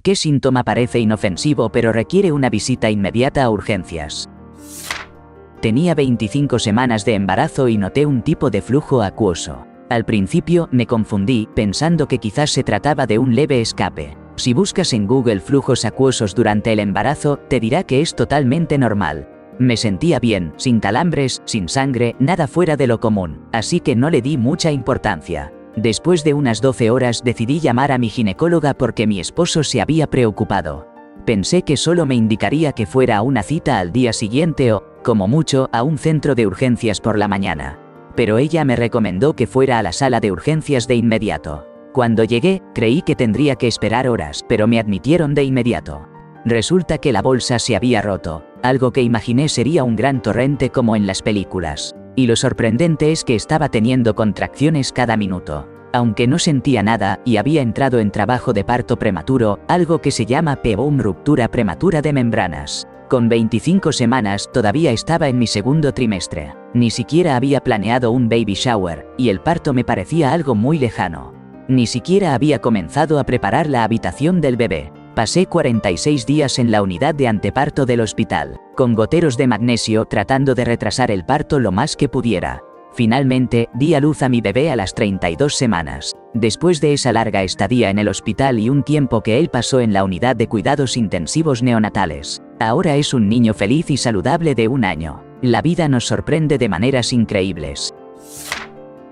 ¿Qué síntoma parece inofensivo pero requiere una visita inmediata a urgencias? Tenía 25 semanas de embarazo y noté un tipo de flujo acuoso. Al principio me confundí, pensando que quizás se trataba de un leve escape. Si buscas en Google flujos acuosos durante el embarazo, te dirá que es totalmente normal. Me sentía bien, sin calambres, sin sangre, nada fuera de lo común, así que no le di mucha importancia. Después de unas 12 horas decidí llamar a mi ginecóloga porque mi esposo se había preocupado. Pensé que solo me indicaría que fuera a una cita al día siguiente o, como mucho, a un centro de urgencias por la mañana. Pero ella me recomendó que fuera a la sala de urgencias de inmediato. Cuando llegué, creí que tendría que esperar horas, pero me admitieron de inmediato. Resulta que la bolsa se había roto, algo que imaginé sería un gran torrente como en las películas. Y lo sorprendente es que estaba teniendo contracciones cada minuto. Aunque no sentía nada y había entrado en trabajo de parto prematuro, algo que se llama POM, ruptura prematura de membranas. Con 25 semanas todavía estaba en mi segundo trimestre. Ni siquiera había planeado un baby shower, y el parto me parecía algo muy lejano. Ni siquiera había comenzado a preparar la habitación del bebé. Pasé 46 días en la unidad de anteparto del hospital, con goteros de magnesio tratando de retrasar el parto lo más que pudiera. Finalmente, di a luz a mi bebé a las 32 semanas. Después de esa larga estadía en el hospital y un tiempo que él pasó en la unidad de cuidados intensivos neonatales, ahora es un niño feliz y saludable de 1 año. La vida nos sorprende de maneras increíbles.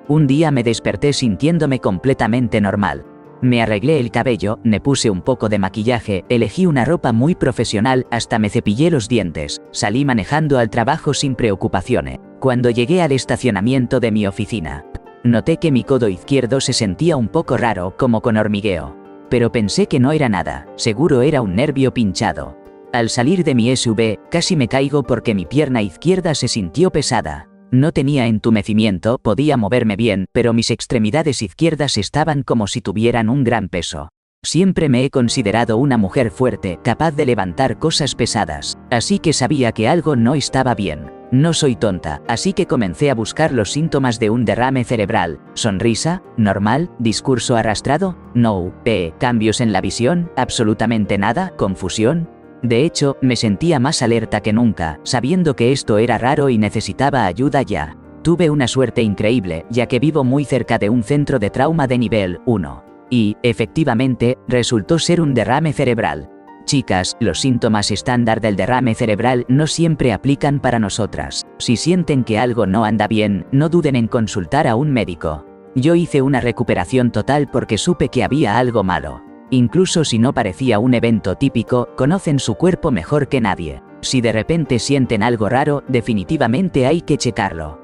Un día me desperté sintiéndome completamente normal. Me arreglé el cabello, me puse un poco de maquillaje, elegí una ropa muy profesional, hasta me cepillé los dientes, salí manejando al trabajo sin preocupaciones. Cuando llegué al estacionamiento de mi oficina, noté que mi codo izquierdo se sentía un poco raro, como con hormigueo. Pero pensé que no era nada, seguro era un nervio pinchado. Al salir de mi SUV, casi me caigo porque mi pierna izquierda se sintió pesada. No tenía entumecimiento, podía moverme bien, pero mis extremidades izquierdas estaban como si tuvieran un gran peso. Siempre me he considerado una mujer fuerte, capaz de levantar cosas pesadas, así que sabía que algo no estaba bien. No soy tonta, así que comencé a buscar los síntomas de un derrame cerebral. ¿Sonrisa? ¿Normal? ¿Discurso arrastrado? No. ¿Cambios en la visión? ¿Absolutamente nada? ¿Confusión? De hecho, me sentía más alerta que nunca, sabiendo que esto era raro y necesitaba ayuda ya. Tuve una suerte increíble, ya que vivo muy cerca de un centro de trauma de nivel 1. Y, efectivamente, resultó ser un derrame cerebral. Chicas, los síntomas estándar del derrame cerebral no siempre aplican para nosotras. Si sienten que algo no anda bien, no duden en consultar a un médico. Yo hice una recuperación total porque supe que había algo malo. Incluso si no parecía un evento típico, conocen su cuerpo mejor que nadie. Si de repente sienten algo raro, definitivamente hay que checarlo.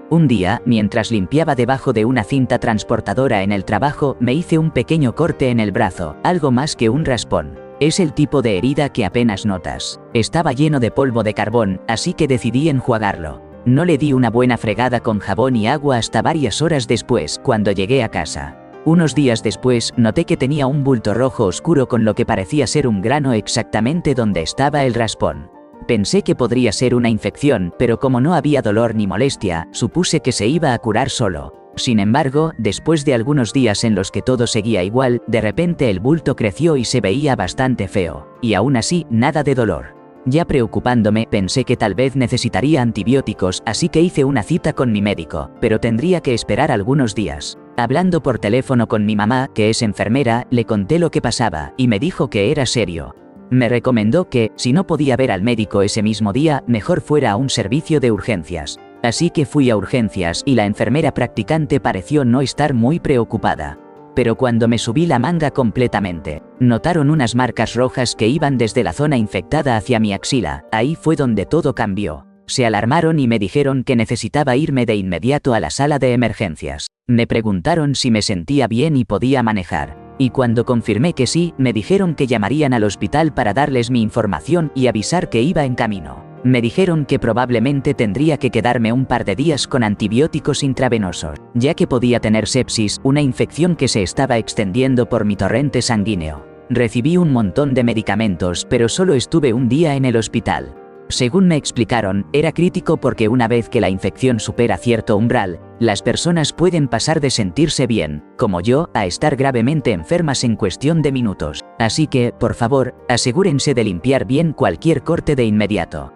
Un día, mientras limpiaba debajo de una cinta transportadora en el trabajo, me hice un pequeño corte en el brazo, algo más que un raspón. Es el tipo de herida que apenas notas. Estaba lleno de polvo de carbón, así que decidí enjuagarlo. No le di una buena fregada con jabón y agua hasta varias horas después, cuando llegué a casa. Unos días después, noté que tenía un bulto rojo oscuro con lo que parecía ser un grano exactamente donde estaba el raspón. Pensé que podría ser una infección, pero como no había dolor ni molestia, supuse que se iba a curar solo. Sin embargo, después de algunos días en los que todo seguía igual, de repente el bulto creció y se veía bastante feo. Y aún así, nada de dolor. Ya preocupándome, pensé que tal vez necesitaría antibióticos, así que hice una cita con mi médico, pero tendría que esperar algunos días. Hablando por teléfono con mi mamá, que es enfermera, le conté lo que pasaba, y me dijo que era serio. Me recomendó que, si no podía ver al médico ese mismo día, mejor fuera a un servicio de urgencias. Así que fui a urgencias y la enfermera practicante pareció no estar muy preocupada. Pero cuando me subí la manga completamente, notaron unas marcas rojas que iban desde la zona infectada hacia mi axila. Ahí fue donde todo cambió. Se alarmaron y me dijeron que necesitaba irme de inmediato a la sala de emergencias. Me preguntaron si me sentía bien y podía manejar. Y cuando confirmé que sí, me dijeron que llamarían al hospital para darles mi información y avisar que iba en camino. Me dijeron que probablemente tendría que quedarme un par de días con antibióticos intravenosos, ya que podía tener sepsis, una infección que se estaba extendiendo por mi torrente sanguíneo. Recibí un montón de medicamentos, pero solo estuve un día en el hospital. Según me explicaron, era crítico porque una vez que la infección supera cierto umbral, Las personas pueden pasar de sentirse bien, como yo, a estar gravemente enfermas en cuestión de minutos. Así que, por favor, asegúrense de limpiar bien cualquier corte de inmediato.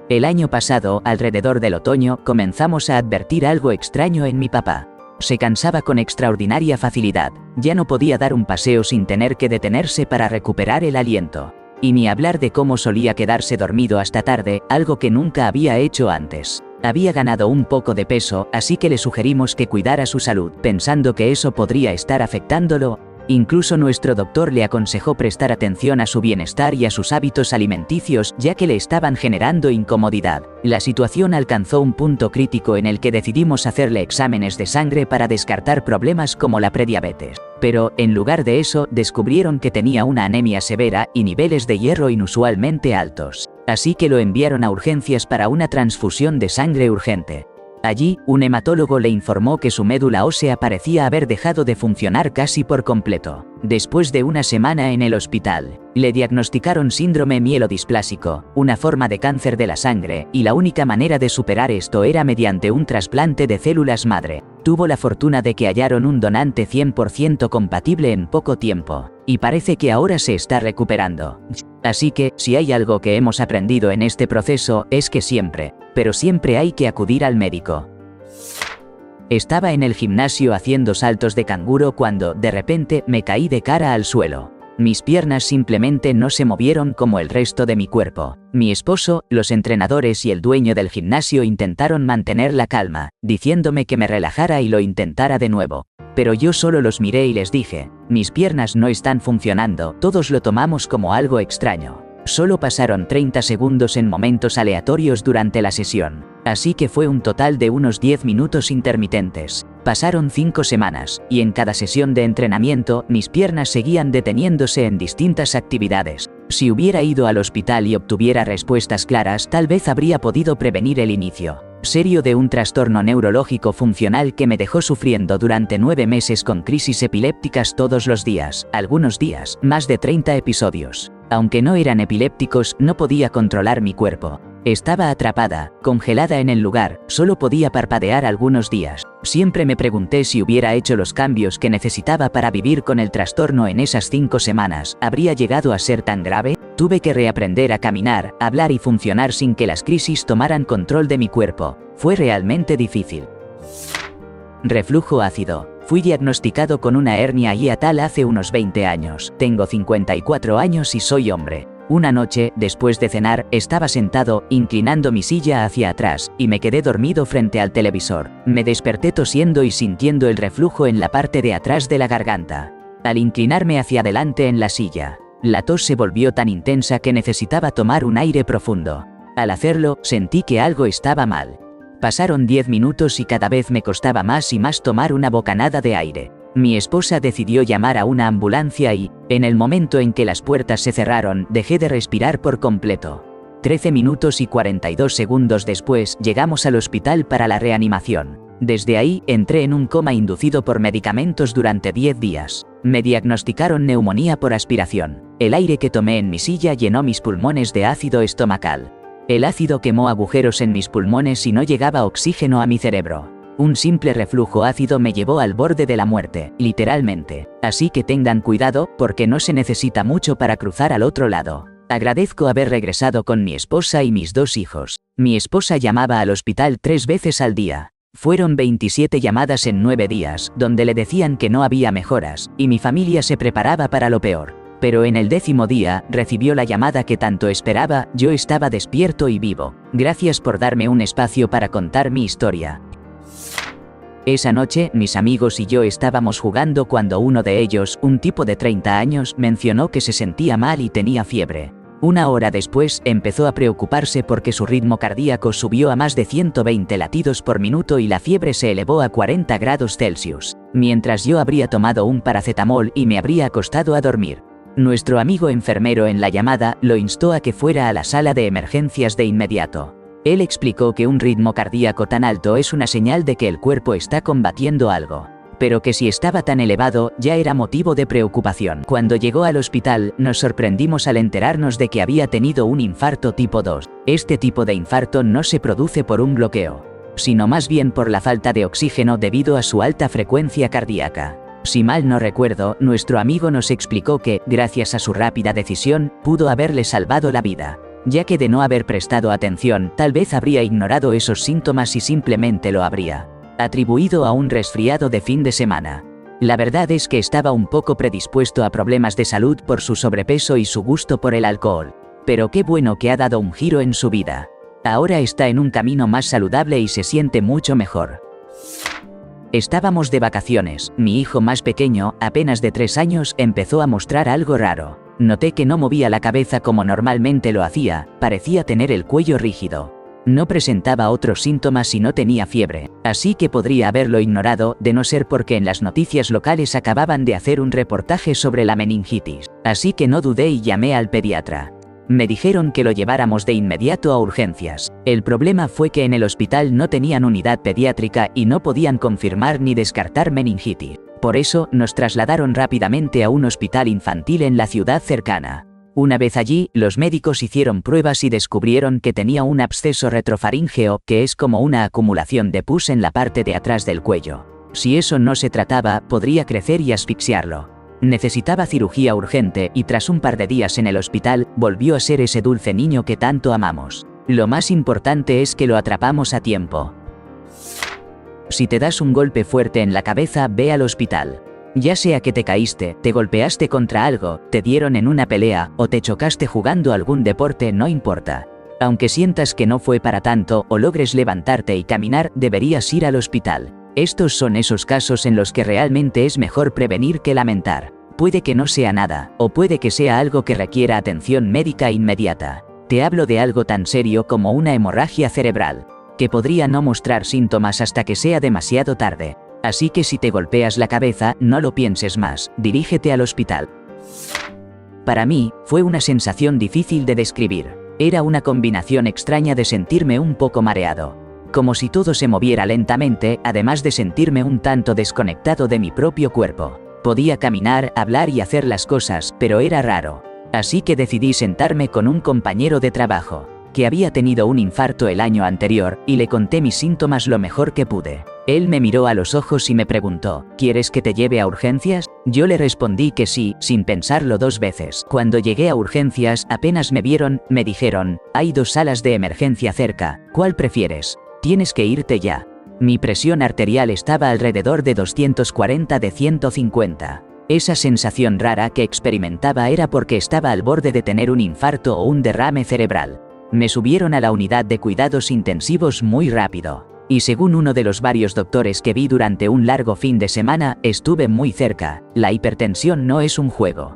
El año pasado, alrededor del otoño, comenzamos a advertir algo extraño en mi papá. Se cansaba con extraordinaria facilidad, ya no podía dar un paseo sin tener que detenerse para recuperar el aliento. Y ni hablar de cómo solía quedarse dormido hasta tarde, algo que nunca había hecho antes. Había ganado un poco de peso, así que le sugerimos que cuidara su salud, pensando que eso podría estar afectándolo. Incluso nuestro doctor le aconsejó prestar atención a su bienestar y a sus hábitos alimenticios, ya que le estaban generando incomodidad. La situación alcanzó un punto crítico en el que decidimos hacerle exámenes de sangre para descartar problemas como la prediabetes. Pero, en lugar de eso, descubrieron que tenía una anemia severa y niveles de hierro inusualmente altos. Así que lo enviaron a urgencias para una transfusión de sangre urgente. Allí, un hematólogo le informó que su médula ósea parecía haber dejado de funcionar casi por completo. Después de una semana en el hospital, le diagnosticaron síndrome mielodisplásico, una forma de cáncer de la sangre, y la única manera de superar esto era mediante un trasplante de células madre. Tuvo la fortuna de que hallaron un donante 100% compatible en poco tiempo, y parece que ahora se está recuperando. Así que, si hay algo que hemos aprendido en este proceso, es que siempre, pero siempre hay que acudir al médico. Estaba en el gimnasio haciendo saltos de canguro cuando, de repente, me caí de cara al suelo. Mis piernas simplemente no se movieron como el resto de mi cuerpo. Mi esposo, los entrenadores y el dueño del gimnasio intentaron mantener la calma, diciéndome que me relajara y lo intentara de nuevo. Pero yo solo los miré y les dije, mis piernas no están funcionando, todos lo tomamos como algo extraño. Solo pasaron 30 segundos en momentos aleatorios durante la sesión, así que fue un total de unos 10 minutos intermitentes. Pasaron 5 semanas, y en cada sesión de entrenamiento, mis piernas seguían deteniéndose en distintas actividades. Si hubiera ido al hospital y obtuviera respuestas claras, tal vez habría podido prevenir el inicio serio de un trastorno neurológico funcional que me dejó sufriendo durante 9 meses con crisis epilépticas todos los días, algunos días, más de 30 episodios. Aunque no eran epilépticos, no podía controlar mi cuerpo. Estaba atrapada, congelada en el lugar, solo podía parpadear algunos días. Siempre me pregunté si hubiera hecho los cambios que necesitaba para vivir con el trastorno en esas 5 semanas, ¿habría llegado a ser tan grave? Tuve que reaprender a caminar, hablar y funcionar sin que las crisis tomaran control de mi cuerpo. Fue realmente difícil. Reflujo ácido. Fui diagnosticado con una hernia hiatal hace unos 20 años. Tengo 54 años y soy hombre. Una noche, después de cenar, estaba sentado, inclinando mi silla hacia atrás, y me quedé dormido frente al televisor. Me desperté tosiendo y sintiendo el reflujo en la parte de atrás de la garganta. Al inclinarme hacia adelante en la silla, la tos se volvió tan intensa que necesitaba tomar un aire profundo. Al hacerlo, sentí que algo estaba mal. Pasaron 10 minutos y cada vez me costaba más y más tomar una bocanada de aire. Mi esposa decidió llamar a una ambulancia y, en el momento en que las puertas se cerraron, dejé de respirar por completo. 13 minutos y 42 segundos después, llegamos al hospital para la reanimación. Desde ahí, entré en un coma inducido por medicamentos durante 10 días. Me diagnosticaron neumonía por aspiración. El aire que tomé en mi silla llenó mis pulmones de ácido estomacal. El ácido quemó agujeros en mis pulmones y no llegaba oxígeno a mi cerebro. Un simple reflujo ácido me llevó al borde de la muerte, literalmente. Así que tengan cuidado, porque no se necesita mucho para cruzar al otro lado. Agradezco haber regresado con mi esposa y mis 2 hijos. Mi esposa llamaba al hospital 3 veces al día. Fueron 27 llamadas en 9 días, donde le decían que no había mejoras, y mi familia se preparaba para lo peor. Pero en el 10º día, recibió la llamada que tanto esperaba, yo estaba despierto y vivo. Gracias por darme un espacio para contar mi historia. Esa noche, mis amigos y yo estábamos jugando cuando uno de ellos, un tipo de 30 años, mencionó que se sentía mal y tenía fiebre. Una hora después, empezó a preocuparse porque su ritmo cardíaco subió a más de 120 latidos por minuto y la fiebre se elevó a 40 grados Celsius, mientras yo habría tomado un paracetamol y me habría acostado a dormir. Nuestro amigo enfermero en la llamada lo instó a que fuera a la sala de emergencias de inmediato. Él explicó que un ritmo cardíaco tan alto es una señal de que el cuerpo está combatiendo algo, pero que si estaba tan elevado, ya era motivo de preocupación. Cuando llegó al hospital, nos sorprendimos al enterarnos de que había tenido un infarto tipo 2. Este tipo de infarto no se produce por un bloqueo. sino más bien por la falta de oxígeno debido a su alta frecuencia cardíaca. Si mal no recuerdo, nuestro amigo nos explicó que, gracias a su rápida decisión, pudo haberle salvado la vida, ya que de no haber prestado atención, tal vez habría ignorado esos síntomas y simplemente lo habría atribuido a un resfriado de fin de semana. La verdad es que estaba un poco predispuesto a problemas de salud por su sobrepeso y su gusto por el alcohol. Pero qué bueno que ha dado un giro en su vida. Ahora está en un camino más saludable y se siente mucho mejor. Estábamos de vacaciones, mi hijo más pequeño, apenas de 3 años, empezó a mostrar algo raro. Noté que no movía la cabeza como normalmente lo hacía, parecía tener el cuello rígido. No presentaba otros síntomas y no tenía fiebre, así que podría haberlo ignorado, de no ser porque en las noticias locales acababan de hacer un reportaje sobre la meningitis. Así que no dudé y llamé al pediatra. Me dijeron que lo lleváramos de inmediato a urgencias. El problema fue que en el hospital no tenían unidad pediátrica y no podían confirmar ni descartar meningitis. Por eso, nos trasladaron rápidamente a un hospital infantil en la ciudad cercana. Una vez allí, los médicos hicieron pruebas y descubrieron que tenía un absceso retrofaríngeo, que es como una acumulación de pus en la parte de atrás del cuello. Si eso no se trataba, podría crecer y asfixiarlo. Necesitaba cirugía urgente y tras un par de días en el hospital, volvió a ser ese dulce niño que tanto amamos. Lo más importante es que lo atrapamos a tiempo. Si te das un golpe fuerte en la cabeza, ve al hospital. Ya sea que te caíste, te golpeaste contra algo, te dieron en una pelea, o te chocaste jugando algún deporte, no importa. Aunque sientas que no fue para tanto, o logres levantarte y caminar, deberías ir al hospital. Estos son esos casos en los que realmente es mejor prevenir que lamentar. Puede que no sea nada, o puede que sea algo que requiera atención médica inmediata. Te hablo de algo tan serio como una hemorragia cerebral, que podría no mostrar síntomas hasta que sea demasiado tarde. Así que si te golpeas la cabeza, no lo pienses más, dirígete al hospital. Para mí, fue una sensación difícil de describir. Era una combinación extraña de sentirme un poco mareado, como si todo se moviera lentamente, además de sentirme un tanto desconectado de mi propio cuerpo. Podía caminar, hablar y hacer las cosas, pero era raro. Así que decidí sentarme con un compañero de trabajo, que había tenido un infarto el año anterior, y le conté mis síntomas lo mejor que pude. Él me miró a los ojos y me preguntó, ¿quieres que te lleve a urgencias? Yo le respondí que sí, sin pensarlo 2 veces. Cuando llegué a urgencias, apenas me vieron, me dijeron, hay 2 salas de emergencia cerca, ¿cuál prefieres? Tienes que irte ya. Mi presión arterial estaba alrededor de 240 de 150. Esa sensación rara que experimentaba era porque estaba al borde de tener un infarto o un derrame cerebral. Me subieron a la unidad de cuidados intensivos muy rápido. Y según uno de los varios doctores que vi durante un largo fin de semana, estuve muy cerca. La hipertensión no es un juego.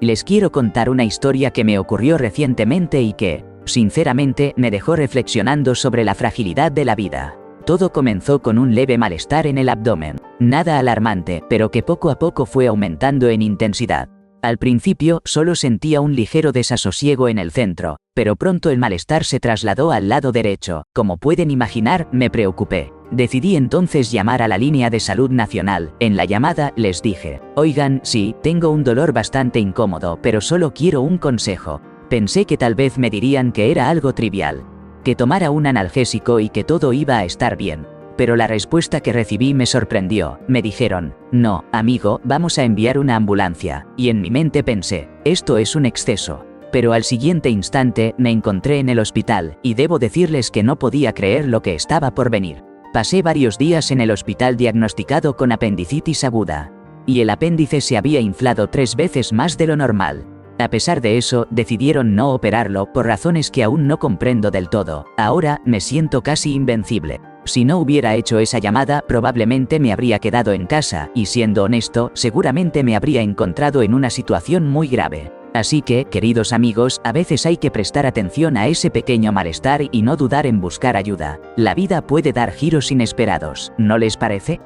Les quiero contar una historia que me ocurrió recientemente y que, sinceramente, me dejó reflexionando sobre la fragilidad de la vida. Todo comenzó con un leve malestar en el abdomen. Nada alarmante, pero que poco a poco fue aumentando en intensidad. Al principio, solo sentía un ligero desasosiego en el centro, pero pronto el malestar se trasladó al lado derecho. Como pueden imaginar, me preocupé. Decidí entonces llamar a la línea de salud nacional. En la llamada, les dije, oigan, sí, tengo un dolor bastante incómodo, pero solo quiero un consejo. Pensé que tal vez me dirían que era algo trivial, que tomara un analgésico y que todo iba a estar bien. Pero la respuesta que recibí me sorprendió. Me dijeron, no, amigo, vamos a enviar una ambulancia. Y en mi mente pensé, esto es un exceso. Pero al siguiente instante, me encontré en el hospital, y debo decirles que no podía creer lo que estaba por venir. Pasé varios días en el hospital diagnosticado con apendicitis aguda. Y el apéndice se había inflado 3 veces más de lo normal. A pesar de eso, decidieron no operarlo por razones que aún no comprendo del todo. Ahora, me siento casi invencible. Si no hubiera hecho esa llamada, probablemente me habría quedado en casa, y siendo honesto, seguramente me habría encontrado en una situación muy grave. Así que, queridos amigos, a veces hay que prestar atención a ese pequeño malestar y no dudar en buscar ayuda. La vida puede dar giros inesperados, ¿no les parece?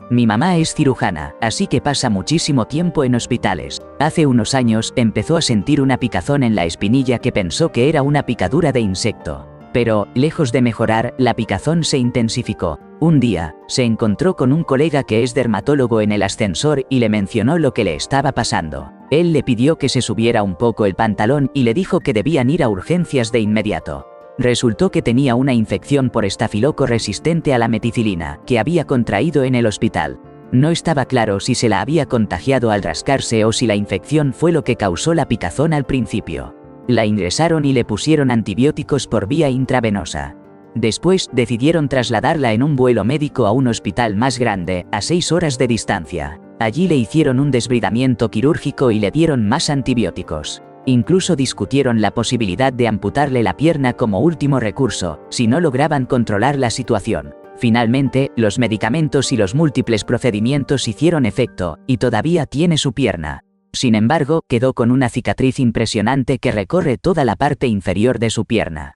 Mi mamá es cirujana, así que pasa muchísimo tiempo en hospitales. Hace unos años, empezó a sentir una picazón en la espinilla que pensó que era una picadura de insecto. Pero, lejos de mejorar, la picazón se intensificó. Un día, se encontró con un colega que es dermatólogo en el ascensor y le mencionó lo que le estaba pasando. Él le pidió que se subiera un poco el pantalón y le dijo que debían ir a urgencias de inmediato. Resultó que tenía una infección por estafiloco resistente a la meticilina, que había contraído en el hospital. No estaba claro si se la había contagiado al rascarse o si la infección fue lo que causó la picazón al principio. La ingresaron y le pusieron antibióticos por vía intravenosa. Después decidieron trasladarla en un vuelo médico a un hospital más grande, a 6 horas de distancia. Allí le hicieron un desbridamiento quirúrgico y le dieron más antibióticos. Incluso discutieron la posibilidad de amputarle la pierna como último recurso, si no lograban controlar la situación. Finalmente, los medicamentos y los múltiples procedimientos hicieron efecto, y todavía tiene su pierna. Sin embargo, quedó con una cicatriz impresionante que recorre toda la parte inferior de su pierna.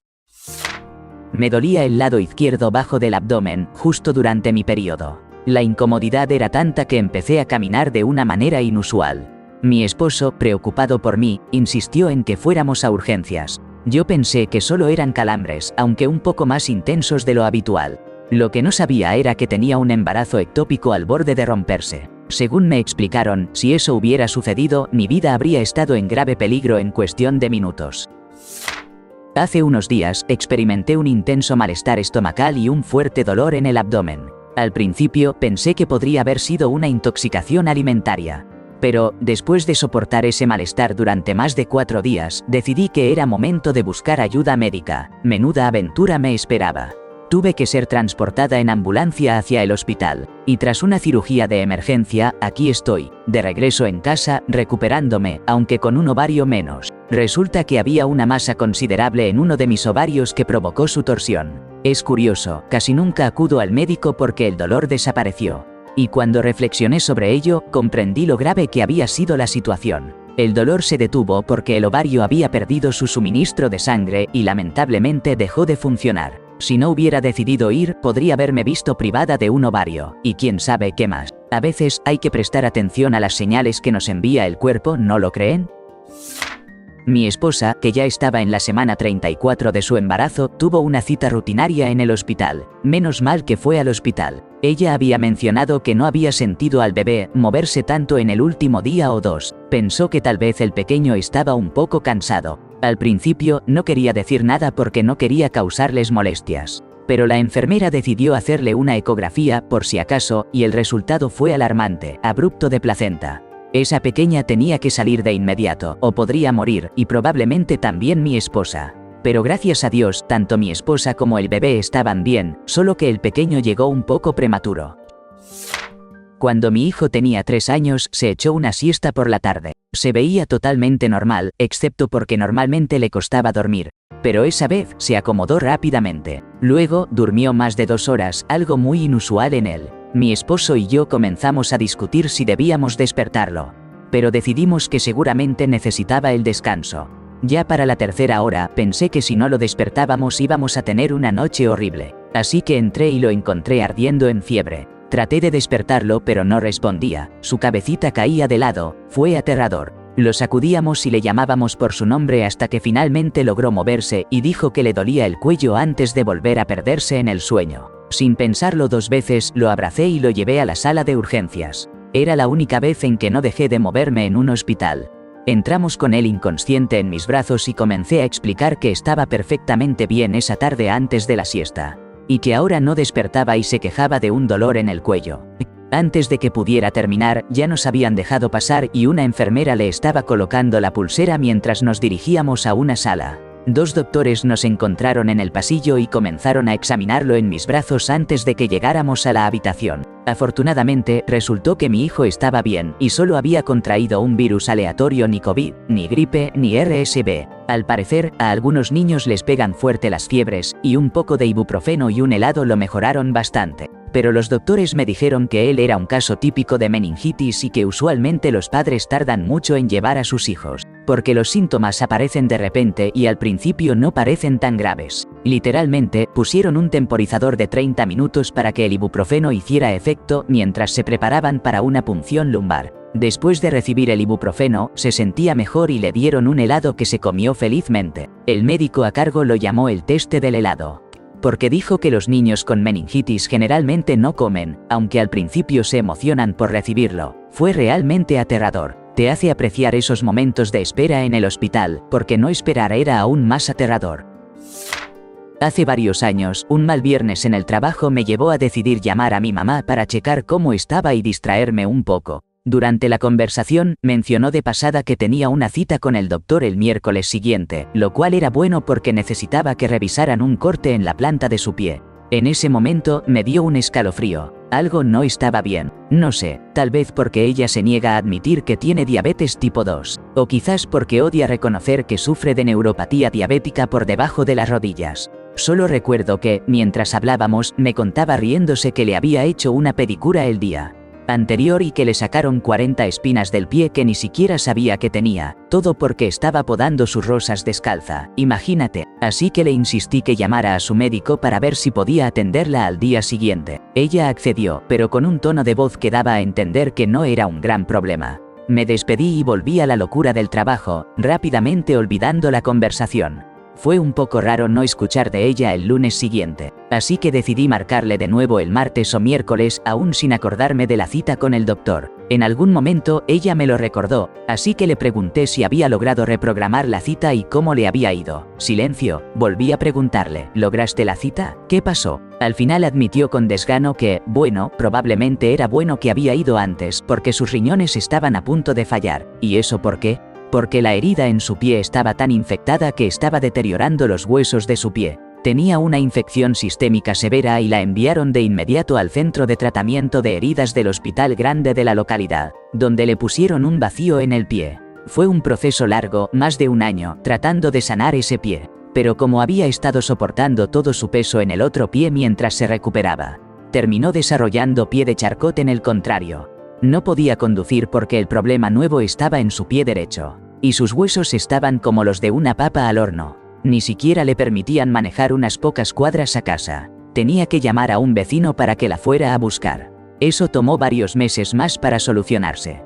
Me dolía el lado izquierdo bajo del abdomen, justo durante mi periodo. La incomodidad era tanta que empecé a caminar de una manera inusual. Mi esposo, preocupado por mí, insistió en que fuéramos a urgencias. Yo pensé que solo eran calambres, aunque un poco más intensos de lo habitual. Lo que no sabía era que tenía un embarazo ectópico al borde de romperse. Según me explicaron, si eso hubiera sucedido, mi vida habría estado en grave peligro en cuestión de minutos. Hace unos días, experimenté un intenso malestar estomacal y un fuerte dolor en el abdomen. Al principio, pensé que podría haber sido una intoxicación alimentaria. Pero, después de soportar ese malestar durante más de 4 días, decidí que era momento de buscar ayuda médica. Menuda aventura me esperaba. Tuve que ser transportada en ambulancia hacia el hospital, y tras una cirugía de emergencia, aquí estoy, de regreso en casa, recuperándome, aunque con un ovario menos. Resulta que había una masa considerable en uno de mis ovarios que provocó su torsión. Es curioso, casi nunca acudo al médico porque el dolor desapareció. Y cuando reflexioné sobre ello, comprendí lo grave que había sido la situación. El dolor se detuvo porque el ovario había perdido su suministro de sangre y lamentablemente dejó de funcionar. Si no hubiera decidido ir, podría haberme visto privada de un ovario, y quién sabe qué más. A veces hay que prestar atención a las señales que nos envía el cuerpo, ¿no lo creen? Mi esposa, que ya estaba en la semana 34 de su embarazo, tuvo una cita rutinaria en el hospital. Menos mal que fue al hospital. Ella había mencionado que no había sentido al bebé moverse tanto en el último día o 2. Pensó que tal vez el pequeño estaba un poco cansado. Al principio, no quería decir nada porque no quería causarles molestias. Pero la enfermera decidió hacerle una ecografía, por si acaso, y el resultado fue alarmante: abrupto de placenta. Esa pequeña tenía que salir de inmediato, o podría morir, y probablemente también mi esposa. Pero gracias a Dios, tanto mi esposa como el bebé estaban bien, solo que el pequeño llegó un poco prematuro. Cuando mi hijo tenía 3 años, se echó una siesta por la tarde. Se veía totalmente normal, excepto porque normalmente le costaba dormir. Pero esa vez se acomodó rápidamente. Luego, durmió más de 2 horas, algo muy inusual en él. Mi esposo y yo comenzamos a discutir si debíamos despertarlo. Pero decidimos que seguramente necesitaba el descanso. Ya para la 3ª hora, pensé que si no lo despertábamos íbamos a tener una noche horrible. Así que entré y lo encontré ardiendo en fiebre. Traté de despertarlo pero no respondía, su cabecita caía de lado, fue aterrador. Lo sacudíamos y le llamábamos por su nombre hasta que finalmente logró moverse y dijo que le dolía el cuello antes de volver a perderse en el sueño. Sin pensarlo 2 veces, lo abracé y lo llevé a la sala de urgencias. Era la única vez en que no dejé de moverme en un hospital. Entramos con él inconsciente en mis brazos y comencé a explicar que estaba perfectamente bien esa tarde antes de la siesta. Y que ahora no despertaba y se quejaba de un dolor en el cuello. Antes de que pudiera terminar, ya nos habían dejado pasar y una enfermera le estaba colocando la pulsera mientras nos dirigíamos a una sala. 2 doctores nos encontraron en el pasillo y comenzaron a examinarlo en mis brazos antes de que llegáramos a la habitación. Afortunadamente, resultó que mi hijo estaba bien y solo había contraído un virus aleatorio, ni COVID, ni gripe, ni RSV. Al parecer, a algunos niños les pegan fuerte las fiebres, y un poco de ibuprofeno y un helado lo mejoraron bastante. Pero los doctores me dijeron que él era un caso típico de meningitis y que usualmente los padres tardan mucho en llevar a sus hijos, porque los síntomas aparecen de repente y al principio no parecen tan graves. Literalmente, pusieron un temporizador de 30 minutos para que el ibuprofeno hiciera efecto mientras se preparaban para una punción lumbar. Después de recibir el ibuprofeno, se sentía mejor y le dieron un helado que se comió felizmente. El médico a cargo lo llamó el teste del helado, porque dijo que los niños con meningitis generalmente no comen, aunque al principio se emocionan por recibirlo. Fue realmente aterrador. Te hace apreciar esos momentos de espera en el hospital, porque no esperar era aún más aterrador. Hace varios años, un mal viernes en el trabajo me llevó a decidir llamar a mi mamá para checar cómo estaba y distraerme un poco. Durante la conversación, mencionó de pasada que tenía una cita con el doctor el miércoles siguiente, lo cual era bueno porque necesitaba que revisaran un corte en la planta de su pie. En ese momento, me dio un escalofrío. Algo no estaba bien. No sé, tal vez porque ella se niega a admitir que tiene diabetes tipo 2, o quizás porque odia reconocer que sufre de neuropatía diabética por debajo de las rodillas. Solo recuerdo que, mientras hablábamos, me contaba riéndose que le había hecho una pedicura el día anterior y que le sacaron 40 espinas del pie que ni siquiera sabía que tenía, todo porque estaba podando sus rosas descalza, imagínate. Así que le insistí que llamara a su médico para ver si podía atenderla al día siguiente. Ella accedió, pero con un tono de voz que daba a entender que no era un gran problema. Me despedí y volví a la locura del trabajo, rápidamente olvidando la conversación. Fue un poco raro no escuchar de ella el lunes siguiente, así que decidí marcarle de nuevo el martes o miércoles aún sin acordarme de la cita con el doctor. En algún momento ella me lo recordó, así que le pregunté si había logrado reprogramar la cita y cómo le había ido. Silencio, volví a preguntarle, ¿lograste la cita? ¿Qué pasó? Al final admitió con desgano que, bueno, probablemente era bueno que había ido antes porque sus riñones estaban a punto de fallar. ¿Y eso por qué? Porque la herida en su pie estaba tan infectada que estaba deteriorando los huesos de su pie. Tenía una infección sistémica severa y la enviaron de inmediato al centro de tratamiento de heridas del Hospital Grande de la localidad, donde le pusieron un vacío en el pie. Fue un proceso largo, más de un año, tratando de sanar ese pie. Pero como había estado soportando todo su peso en el otro pie mientras se recuperaba, terminó desarrollando pie de charcot en el contrario. No podía conducir porque el problema nuevo estaba en su pie derecho, y sus huesos estaban como los de una papa al horno. Ni siquiera le permitían manejar unas pocas cuadras a casa. Tenía que llamar a un vecino para que la fuera a buscar. Eso tomó varios meses más para solucionarse.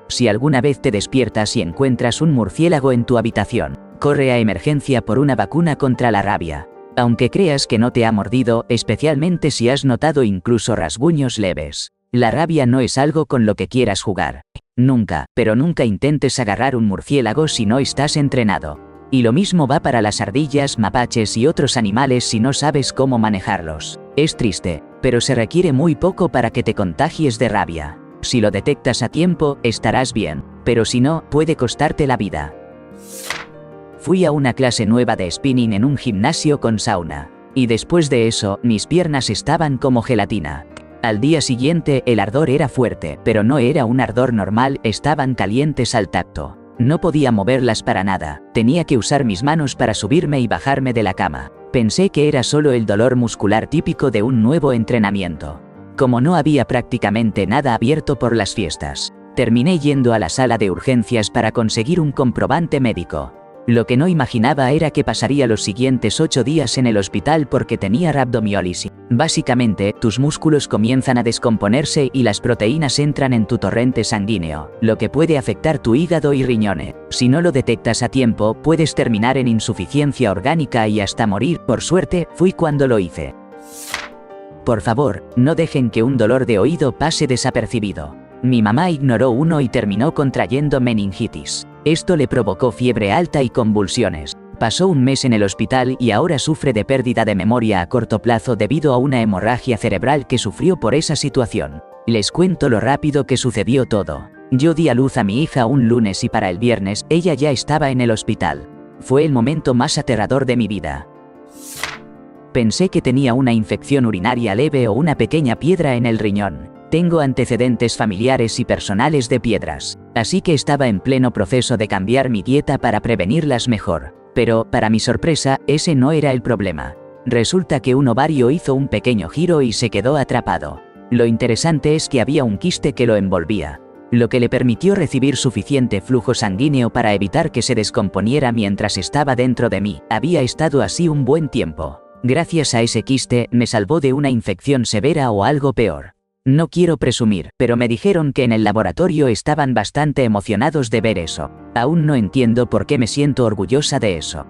Si alguna vez te despiertas y encuentras un murciélago en tu habitación, corre a emergencia por una vacuna contra la rabia. Aunque creas que no te ha mordido, especialmente si has notado incluso rasguños leves. La rabia no es algo con lo que quieras jugar. Nunca, pero nunca intentes agarrar un murciélago si no estás entrenado. Y lo mismo va para las ardillas, mapaches y otros animales si no sabes cómo manejarlos. Es triste, pero se requiere muy poco para que te contagies de rabia. Si lo detectas a tiempo, estarás bien, pero si no, puede costarte la vida. Fui a una clase nueva de spinning en un gimnasio con sauna. Y después de eso, mis piernas estaban como gelatina. Al día siguiente, el ardor era fuerte, pero no era un ardor normal, estaban calientes al tacto. No podía moverlas para nada, tenía que usar mis manos para subirme y bajarme de la cama. Pensé que era solo el dolor muscular típico de un nuevo entrenamiento. Como no había prácticamente nada abierto por las fiestas, terminé yendo a la sala de urgencias para conseguir un comprobante médico. Lo que no imaginaba era que pasaría los siguientes 8 días en el hospital porque tenía rhabdomiólisis. Básicamente, tus músculos comienzan a descomponerse y las proteínas entran en tu torrente sanguíneo, lo que puede afectar tu hígado y riñones. Si no lo detectas a tiempo, puedes terminar en insuficiencia orgánica y hasta morir. Por suerte, fui cuando lo hice. Por favor, no dejen que un dolor de oído pase desapercibido. Mi mamá ignoró uno y terminó contrayendo meningitis. Esto le provocó fiebre alta y convulsiones. Pasó un mes en el hospital y ahora sufre de pérdida de memoria a corto plazo debido a una hemorragia cerebral que sufrió por esa situación. Les cuento lo rápido que sucedió todo. Yo di a luz a mi hija un lunes y para el viernes ella ya estaba en el hospital. Fue el momento más aterrador de mi vida. Pensé que tenía una infección urinaria leve o una pequeña piedra en el riñón. Tengo antecedentes familiares y personales de piedras, así que estaba en pleno proceso de cambiar mi dieta para prevenirlas mejor. Pero, para mi sorpresa, ese no era el problema. Resulta que un ovario hizo un pequeño giro y se quedó atrapado. Lo interesante es que había un quiste que lo envolvía, lo que le permitió recibir suficiente flujo sanguíneo para evitar que se descomponiera mientras estaba dentro de mí. Había estado así un buen tiempo. Gracias a ese quiste, me salvó de una infección severa o algo peor. No quiero presumir, pero me dijeron que en el laboratorio estaban bastante emocionados de ver eso. Aún no entiendo por qué me siento orgullosa de eso.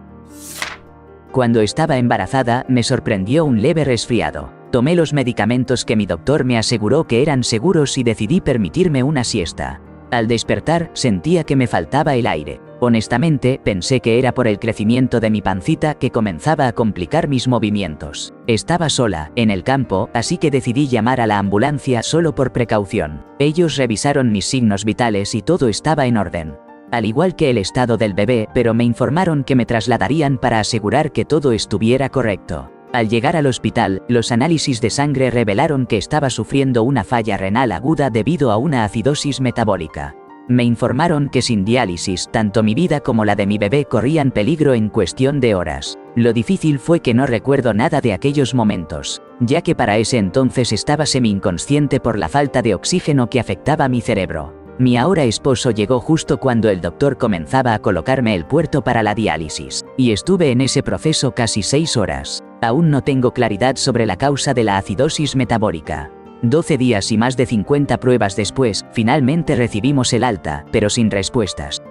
Cuando estaba embarazada, me sorprendió un leve resfriado. Tomé los medicamentos que mi doctor me aseguró que eran seguros y decidí permitirme una siesta. Al despertar, sentía que me faltaba el aire. Honestamente, pensé que era por el crecimiento de mi pancita que comenzaba a complicar mis movimientos. Estaba sola, en el campo, así que decidí llamar a la ambulancia solo por precaución. Ellos revisaron mis signos vitales y todo estaba en orden, al igual que el estado del bebé, pero me informaron que me trasladarían para asegurar que todo estuviera correcto. Al llegar al hospital, los análisis de sangre revelaron que estaba sufriendo una falla renal aguda debido a una acidosis metabólica. Me informaron que sin diálisis, tanto mi vida como la de mi bebé corrían peligro en cuestión de horas. Lo difícil fue que no recuerdo nada de aquellos momentos, ya que para ese entonces estaba semi-inconsciente por la falta de oxígeno que afectaba mi cerebro. Mi ahora esposo llegó justo cuando el doctor comenzaba a colocarme el puerto para la diálisis, y estuve en ese proceso casi 6 horas. Aún no tengo claridad sobre la causa de la acidosis metabólica. 12 días y más de 50 pruebas después, finalmente recibimos el alta, pero sin respuestas.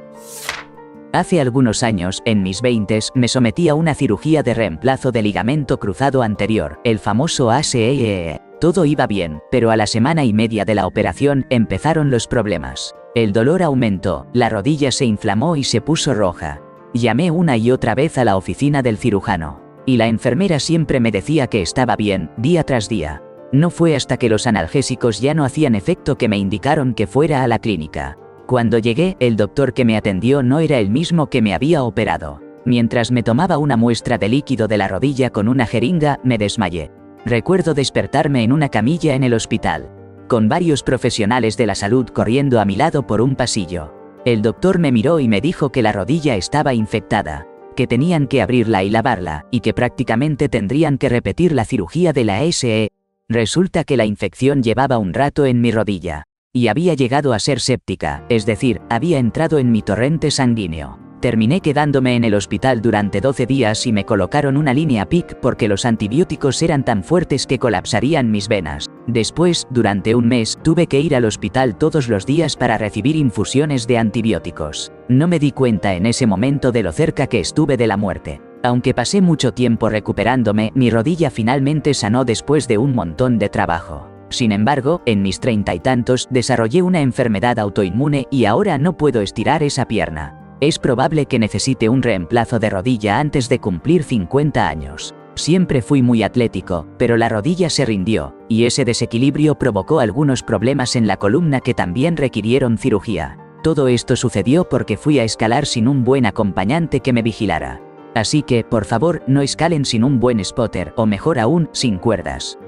Hace algunos años, en mis 20s, me sometí a una cirugía de reemplazo de ligamento cruzado anterior, el famoso ACE. Todo iba bien, pero a la semana y media de la operación empezaron los problemas. El dolor aumentó, la rodilla se inflamó y se puso roja. Llamé una y otra vez a la oficina del cirujano, y la enfermera siempre me decía que estaba bien, día tras día. No fue hasta que los analgésicos ya no hacían efecto que me indicaron que fuera a la clínica. Cuando llegué, el doctor que me atendió no era el mismo que me había operado. Mientras me tomaba una muestra de líquido de la rodilla con una jeringa, me desmayé. Recuerdo despertarme en una camilla en el hospital, con varios profesionales de la salud corriendo a mi lado por un pasillo. El doctor me miró y me dijo que la rodilla estaba infectada, que tenían que abrirla y lavarla, y que prácticamente tendrían que repetir la cirugía de la ACE. Resulta que la infección llevaba un rato en mi rodilla, y había llegado a ser séptica, es decir, había entrado en mi torrente sanguíneo. Terminé quedándome en el hospital durante 12 días y me colocaron una línea PICC porque los antibióticos eran tan fuertes que colapsarían mis venas. Después, durante un mes, tuve que ir al hospital todos los días para recibir infusiones de antibióticos. No me di cuenta en ese momento de lo cerca que estuve de la muerte. Aunque pasé mucho tiempo recuperándome, mi rodilla finalmente sanó después de un montón de trabajo. Sin embargo, en mis 30 y tantos, desarrollé una enfermedad autoinmune y ahora no puedo estirar esa pierna. Es probable que necesite un reemplazo de rodilla antes de cumplir 50 años. Siempre fui muy atlético, pero la rodilla se rindió, y ese desequilibrio provocó algunos problemas en la columna que también requirieron cirugía. Todo esto sucedió porque fui a escalar sin un buen acompañante que me vigilara. Así que, por favor, no escalen sin un buen spotter, o mejor aún, sin cuerdas.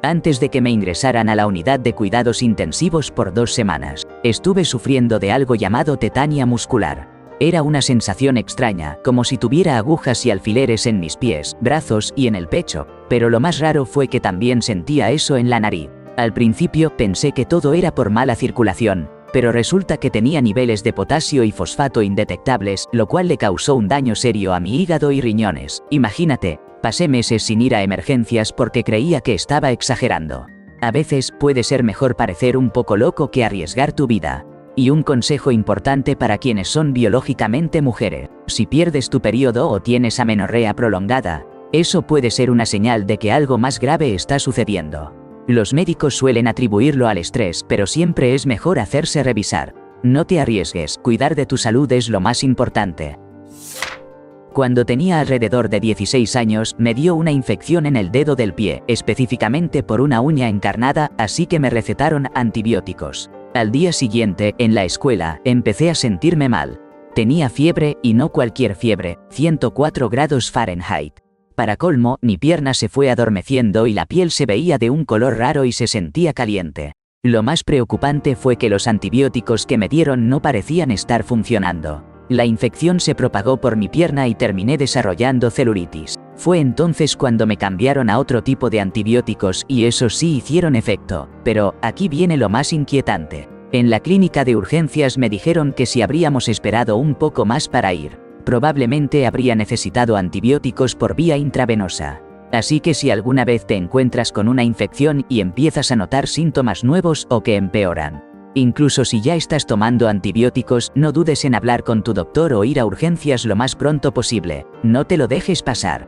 Antes de que me ingresaran a la unidad de cuidados intensivos por 2 semanas, estuve sufriendo de algo llamado tetania muscular. Era una sensación extraña, como si tuviera agujas y alfileres en mis pies, brazos y en el pecho, pero lo más raro fue que también sentía eso en la nariz. Al principio pensé que todo era por mala circulación, pero resulta que tenía niveles de potasio y fosfato indetectables, lo cual le causó un daño serio a mi hígado y riñones. Imagínate, pasé meses sin ir a emergencias porque creía que estaba exagerando. A veces puede ser mejor parecer un poco loco que arriesgar tu vida. Y un consejo importante para quienes son biológicamente mujeres: si pierdes tu periodo o tienes amenorrea prolongada, eso puede ser una señal de que algo más grave está sucediendo. Los médicos suelen atribuirlo al estrés, pero siempre es mejor hacerse revisar. No te arriesgues, cuidar de tu salud es lo más importante. Cuando tenía alrededor de 16 años, me dio una infección en el dedo del pie, específicamente por una uña encarnada, así que me recetaron antibióticos. Al día siguiente, en la escuela, empecé a sentirme mal. Tenía fiebre, y no cualquier fiebre, 104 grados Fahrenheit. Para colmo, mi pierna se fue adormeciendo y la piel se veía de un color raro y se sentía caliente. Lo más preocupante fue que los antibióticos que me dieron no parecían estar funcionando. La infección se propagó por mi pierna y terminé desarrollando celulitis. Fue entonces cuando me cambiaron a otro tipo de antibióticos y esos sí hicieron efecto, pero aquí viene lo más inquietante. En la clínica de urgencias me dijeron que si habríamos esperado un poco más para ir, probablemente habría necesitado antibióticos por vía intravenosa. Así que si alguna vez te encuentras con una infección y empiezas a notar síntomas nuevos o que empeoran, incluso si ya estás tomando antibióticos, no dudes en hablar con tu doctor o ir a urgencias lo más pronto posible. No te lo dejes pasar.